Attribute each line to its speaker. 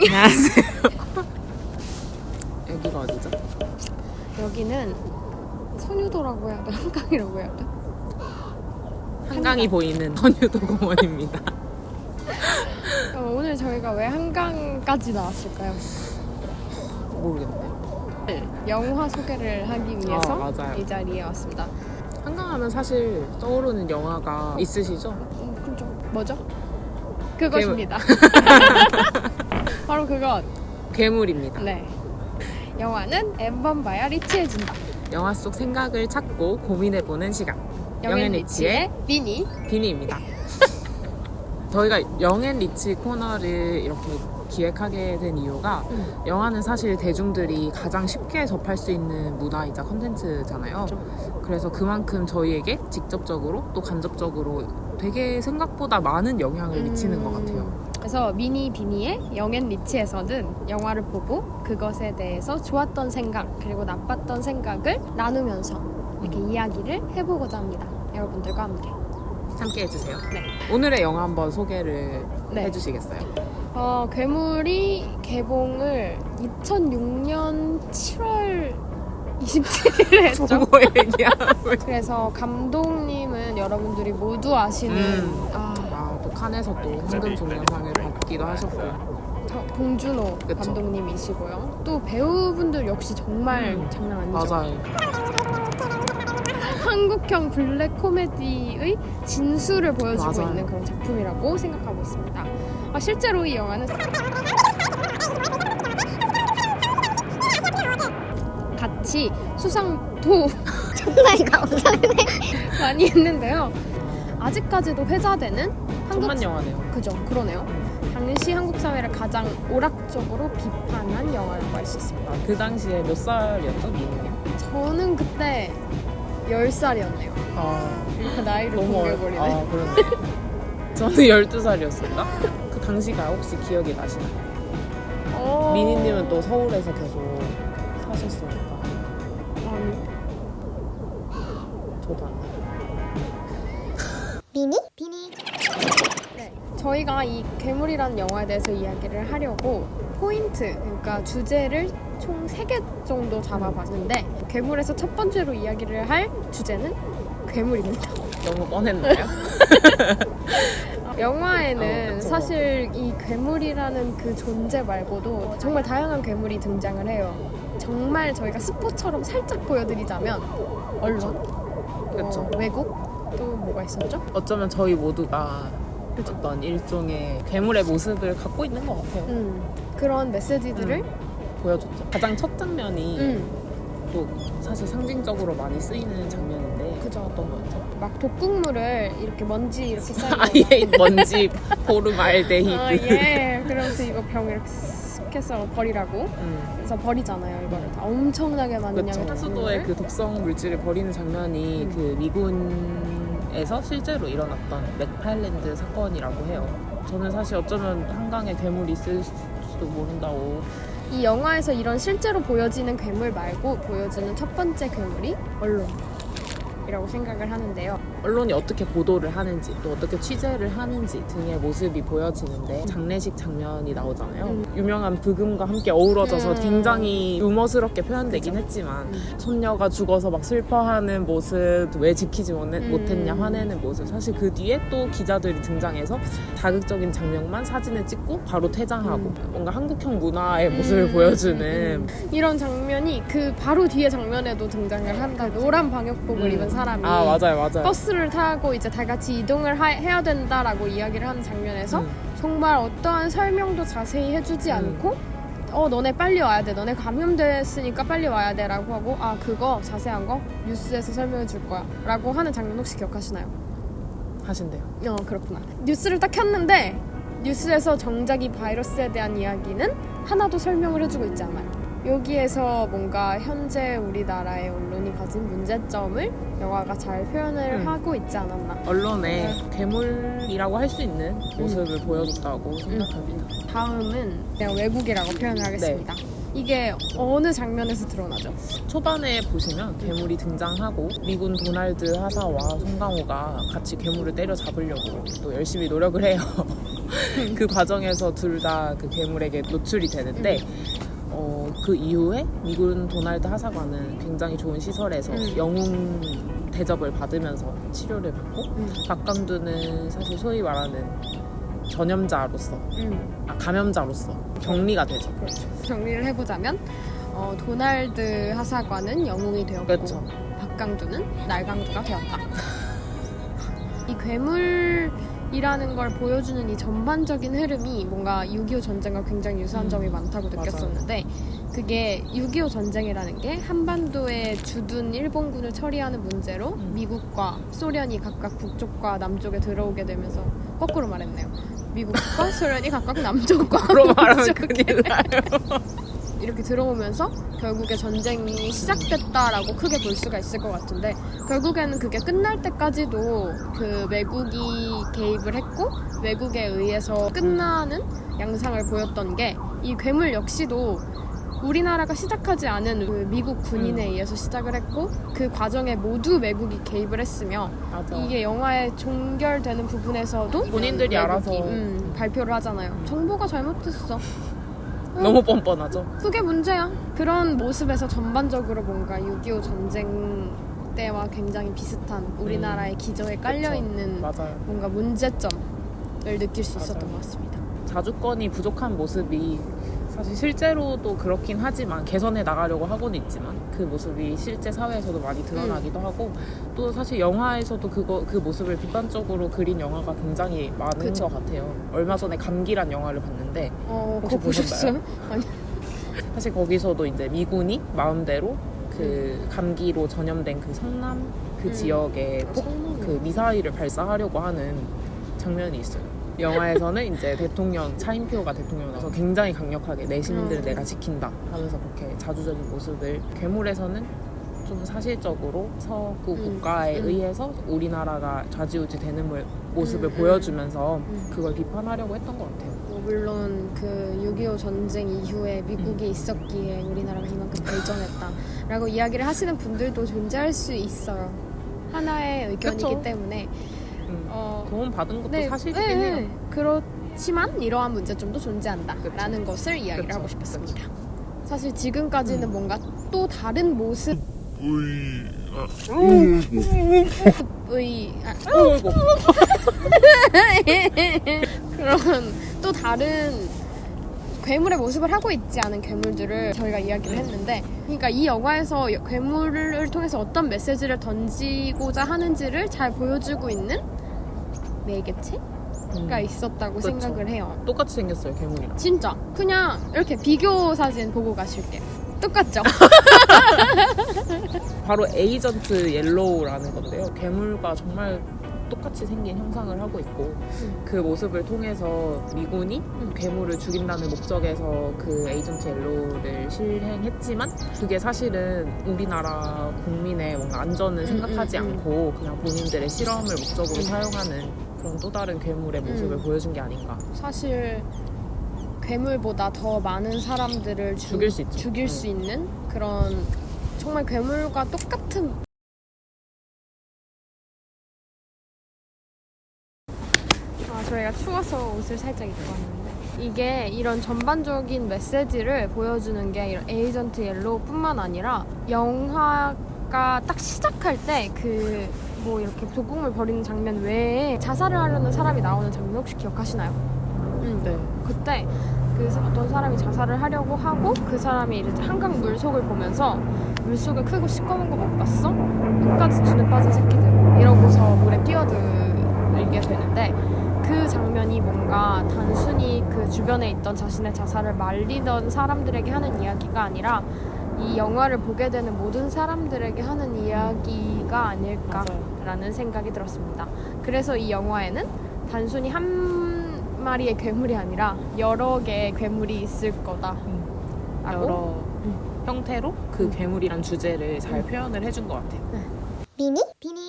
Speaker 1: 안녕하세요. 여기가 어디죠?
Speaker 2: 여기는 선유도라고 해야 돼? 한강이라고 해야 돼?
Speaker 1: 한강이 보이는 선유도 공원입니다.
Speaker 2: 오늘 저희가 왜 한강까지 나왔을까요?
Speaker 1: 모르겠네요.
Speaker 2: 영화 소개를 하기 위해서
Speaker 1: 맞아요.
Speaker 2: 이 자리에 왔습니다.
Speaker 1: 한강하면 사실 떠오르는 영화가 있으시죠?
Speaker 2: 그렇죠. 뭐죠? 그것입니다. 바로 그것.
Speaker 1: 괴물입니다.
Speaker 2: 네. 영화는 엠번 봐야 리치해진다.
Speaker 1: 영화 속 생각을 찾고 고민해보는 시간.
Speaker 2: 영앤리치의 비니.
Speaker 1: 비니입니다. 저희가 영앤리치 코너를 이렇게 기획하게 된 이유가 영화는 사실 대중들이 가장 쉽게 접할 수 있는 문화이자 컨텐츠잖아요. 그래서 그만큼 저희에게 직접적으로 또 간접적으로 되게 생각보다 많은 영향을 미치는 것 같아요.
Speaker 2: 그래서 미니 비니의 영앤리치에서는 영화를 보고 그것에 대해서 좋았던 생각 그리고 나빴던 생각을 나누면서 이렇게 이야기를 해보고자 합니다. 여러분들과 함께.
Speaker 1: 함께 해주세요.
Speaker 2: 네.
Speaker 1: 오늘의 영화 한번 소개를
Speaker 2: 네.
Speaker 1: 해주시겠어요?
Speaker 2: 괴물이 개봉을 2006년 7월 27일에 했죠.
Speaker 1: 뭐 얘기하고
Speaker 2: 그래서 감독님은 여러분들이 모두 아시는
Speaker 1: 또 칸에서 또 황금 종려상을 받기도 하셨고
Speaker 2: 봉준호
Speaker 1: 그쵸.
Speaker 2: 감독님이시고요. 또 배우분들 역시 정말 장난 아니죠.
Speaker 1: 맞아요.
Speaker 2: 한국형 블랙 코미디의 진수를 보여주고
Speaker 1: 맞아요.
Speaker 2: 있는 그런 작품이라고 생각하고 있습니다. 실제로 이 영화는 같이 수상도
Speaker 3: 정말이가 없었네.
Speaker 2: 많이 했는데요. 아직까지도 회자되는
Speaker 1: 천만 영화네요.
Speaker 2: 그죠, 그러네요. 당시 한국 사회를 가장 오락적으로 비판한 영화라고 할 수 있습니다.
Speaker 1: 그 당시에 몇 살이었죠, 미니님?
Speaker 2: 저는 그때 10살이었네요. 나이를 공개해버리네.
Speaker 1: 그러네. 저는 12살이었습니다. 그 당시가 혹시 기억이 나시나요? 미니님은 또 서울에서 계속 사셨으니까.
Speaker 2: 아니,
Speaker 1: 저도 안 나요.
Speaker 3: 비니? 비니.
Speaker 2: 네. 저희가 이 괴물이라는 영화에 대해서 이야기를 하려고 포인트, 그러니까 주제를 총 3개 정도 잡아봤는데 괴물에서 첫 번째로 이야기를 할 주제는 괴물입니다.
Speaker 1: 너무 뻔했나요?
Speaker 2: 영화에는
Speaker 1: 그쵸.
Speaker 2: 사실 이 괴물이라는 그 존재 말고도 정말 다양한 괴물이 등장을 해요. 정말 저희가 스포처럼 살짝 보여드리자면 언론,
Speaker 1: 그쵸.
Speaker 2: 외국, 또 뭐가 있었죠?
Speaker 1: 어쩌면 저희 모두가 어떤 일종의 괴물의 모습을 갖고 있는 것 같아요.
Speaker 2: 그런 메시지들을
Speaker 1: 보여줬죠. 가장 첫 장면이 또 사실 상징적으로 많이 쓰이는 장면인데
Speaker 2: 그죠.
Speaker 1: 어떤 거였죠?
Speaker 2: 막 독극물을 이렇게 먼지 이렇게 쌓이고
Speaker 1: 아예 먼지 포르말데히드.
Speaker 2: 예. 그러면서 이거 병 이렇게 쓱 해서 버리라고 그래서 버리잖아요. 이거를 다 엄청나게 많은
Speaker 1: 그렇죠.
Speaker 2: 양의
Speaker 1: 하수도에
Speaker 2: 독극물을.
Speaker 1: 그 독성 물질을 버리는 장면이 그 미군에서 실제로 일어났던 맥팔랜드 사건이라고 해요. 저는 사실 어쩌면 한강에 괴물이 있을 수도 모른다고.
Speaker 2: 이 영화에서 이런 실제로 보여지는 괴물 말고 보여지는 첫 번째 괴물이 언론이라고 생각을 하는데요.
Speaker 1: 언론이 어떻게 보도를 하는지 또 어떻게 취재를 하는지 등의 모습이 보여지는데 장례식 장면이 나오잖아요. 유명한 브금과 함께 어우러져서 굉장히 유머스럽게 표현되긴 했지만 손녀가 죽어서 막 슬퍼하는 모습, 왜 지키지 못했냐 화내는 모습, 사실 그 뒤에 또 기자들이 등장해서 자극적인 장면만 사진을 찍고 바로 퇴장하고 뭔가 한국형 문화의 모습을 보여주는
Speaker 2: 이런 장면이 그 바로 뒤에 장면에도 등장을 한다. 노란 방역복을 입은 사람이
Speaker 1: 맞아요.
Speaker 2: 버스를 타고 이제 다 같이 이동을 해야 된다라고 이야기를 하는 장면에서 정말 어떠한 설명도 자세히 해주지 않고 너네 빨리 와야 돼. 너네 감염됐으니까 빨리 와야 돼 라고 하고 그거 자세한 거 뉴스에서 설명해 줄 거야 라고 하는 장면 혹시 기억하시나요?
Speaker 1: 하신대요.
Speaker 2: 그렇구나. 뉴스를 딱 켰는데 뉴스에서 정작 이 바이러스에 대한 이야기는 하나도 설명을 해주고 있지 않아요. 여기에서 뭔가 현재 우리나라의 언론이 가진 문제점을 영화가 잘 표현을 하고 있지 않았나.
Speaker 1: 언론에 괴물이라고 할 수 있는 모습을 보여줬다고 생각합니다.
Speaker 2: 다음은 그냥 외국이라고 표현을 하겠습니다. 이게 어느 장면에서 드러나죠?
Speaker 1: 초반에 보시면 괴물이 등장하고 미군 도날드 하사와 송강호가 같이 괴물을 때려잡으려고 또 열심히 노력을 해요. 그 과정에서 둘 다 그 괴물에게 노출이 되는데 그 이후에 미군 도널드 하사관은 굉장히 좋은 시설에서 영웅 대접을 받으면서 치료를 받고 박강두는 사실 소위 말하는 전염자로서 감염자로서 격리가 되죠.
Speaker 2: 그렇죠. 정리를 해보자면 도널드 하사관은 영웅이 되었고
Speaker 1: 그렇죠.
Speaker 2: 박강두는 날강두가 되었다. 이 괴물이라는 걸 보여주는 이 전반적인 흐름이 뭔가 6.25 전쟁과 굉장히 유사한 점이 많다고 느꼈었는데 그게 6.25 전쟁이라는 게 한반도에 주둔 일본군을 처리하는 문제로 미국과 소련이 각각 북쪽과 남쪽에 들어오게 되면서 거꾸로 말했네요. 미국과 소련이 각각 남쪽과
Speaker 1: 그런 말하면
Speaker 2: 북쪽에
Speaker 1: 큰일 나요.
Speaker 2: 이렇게 들어오면서 결국에 전쟁이 시작됐다라고 크게 볼 수가 있을 것 같은데 결국에는 그게 끝날 때까지도 그 외국이 개입을 했고 외국에 의해서 끝나는 양상을 보였던 게 이 괴물 역시도 우리나라가 시작하지 않은 그 미국 군인에 의해서 시작을 했고 그 과정에 모두 외국이 개입을 했으며
Speaker 1: 맞아.
Speaker 2: 이게 영화에 종결되는 부분에서도
Speaker 1: 본인들이 알아서.
Speaker 2: 발표를 하잖아요. 정보가 잘못됐어.
Speaker 1: 너무 뻔뻔하죠.
Speaker 2: 그게 문제야. 그런 모습에서 전반적으로 뭔가 6.25 전쟁 때와 굉장히 비슷한 우리나라의 기저에 깔려있는
Speaker 1: 맞아요.
Speaker 2: 뭔가 문제점을 느낄 수 있었던
Speaker 1: 맞아요.
Speaker 2: 것 같습니다.
Speaker 1: 자주권이 부족한 모습이 사실 실제로도 그렇긴 하지만 개선해 나가려고 하고는 있지만 그 모습이 실제 사회에서도 많이 드러나기도 하고 또 사실 영화에서도 그 모습을 비판적으로 그린 영화가 굉장히 많은
Speaker 2: 그쵸.
Speaker 1: 것 같아요. 얼마 전에 감기란 영화를 봤는데
Speaker 2: 그거 보셨어요? 아니.
Speaker 1: 사실 거기서도 이제 미군이 마음대로 그 감기로 전염된 그 성남 그 지역에 그 미사일을 발사하려고 하는 장면이 있어요. 영화에서는 이제 대통령 차인표가 대통령이라서 굉장히 강력하게 내 시민들을 내가 지킨다 하면서 그렇게 자주적인 모습을 괴물에서는 좀 사실적으로 서구 국가에 의해서 우리나라가 좌지우지 되는 모습을 보여주면서 그걸 비판하려고 했던 것 같아요.
Speaker 2: 물론 그 6.25 전쟁 이후에 미국이 있었기에 우리나라가 이만큼 발전했다라고 이야기를 하시는 분들도 존재할 수 있어요. 하나의 의견이기
Speaker 1: 그쵸.
Speaker 2: 때문에
Speaker 1: 도움 받은 것도
Speaker 2: 네,
Speaker 1: 사실이긴
Speaker 2: 네,
Speaker 1: 해요.
Speaker 2: 네. 그렇지만 이러한 문제점도 존재한다라는
Speaker 1: 그쵸.
Speaker 2: 것을 이야기를
Speaker 1: 그쵸.
Speaker 2: 하고 싶었습니다. 사실 지금까지는 뭔가 또 다른 모습의
Speaker 1: 어이구.
Speaker 2: 그런 또 다른 괴물의 모습을 하고 있지 않은 괴물들을 저희가 이야기를 했는데 그러니까 이 영화에서 괴물을 통해서 어떤 메시지를 던지고자 하는지를 잘 보여주고 있는 매개체가 있었다고
Speaker 1: 그쵸.
Speaker 2: 생각을 해요.
Speaker 1: 똑같이 생겼어요, 괴물이랑.
Speaker 2: 진짜 그냥 이렇게 비교 사진 보고 가실게요. 똑같죠?
Speaker 1: 바로 에이전트 옐로우라는 건데요. 괴물과 정말 똑같이 생긴 형상을 하고 있고 그 모습을 통해서 미군이 괴물을 죽인다는 목적에서 그 에이전트 옐로우를 실행했지만 그게 사실은 우리나라 국민의 뭔가 안전을 생각하지 않고 그냥 본인들의 실험을 목적으로 사용하는 그런 또 다른 괴물의 모습을 보여준 게 아닌가.
Speaker 2: 사실 괴물보다 더 많은 사람들을
Speaker 1: 죽일 수 있죠.
Speaker 2: 죽일 수 있는 그런 정말 괴물과 똑같은 저희가 추워서 옷을 살짝 입고 왔는데 이게 이런 전반적인 메시지를 보여주는 게 이런 에이전트 옐로우뿐만 아니라 영화가 딱 시작할 때 그 뭐 이렇게 조공을 벌이는 장면 외에 자살을 하려는 사람이 나오는 장면 혹시 기억하시나요?
Speaker 1: 네.
Speaker 2: 그때 그 어떤 사람이 자살을 하려고 하고 그 사람이 이제 한강 물속을 보면서 물속에 크고 시꺼먼 거 못 봤어? 끝까지 눈에 빠진 새끼들 이러고서 물에 뛰어들게 되는데 그 장면이 뭔가 단순히 그 주변에 있던 자신의 자살을 말리던 사람들에게 하는 이야기가 아니라 이 영화를 보게 되는 모든 사람들에게 하는 이야기가 아닐까라는 생각이 들었습니다. 그래서 이 영화에는 단순히 한 마리의 괴물이 아니라 여러 개의 괴물이 있을 거다.
Speaker 1: 여러 형태로 그 괴물이란 주제를 잘 표현을 해준 것 같아요.
Speaker 3: 비니? 비니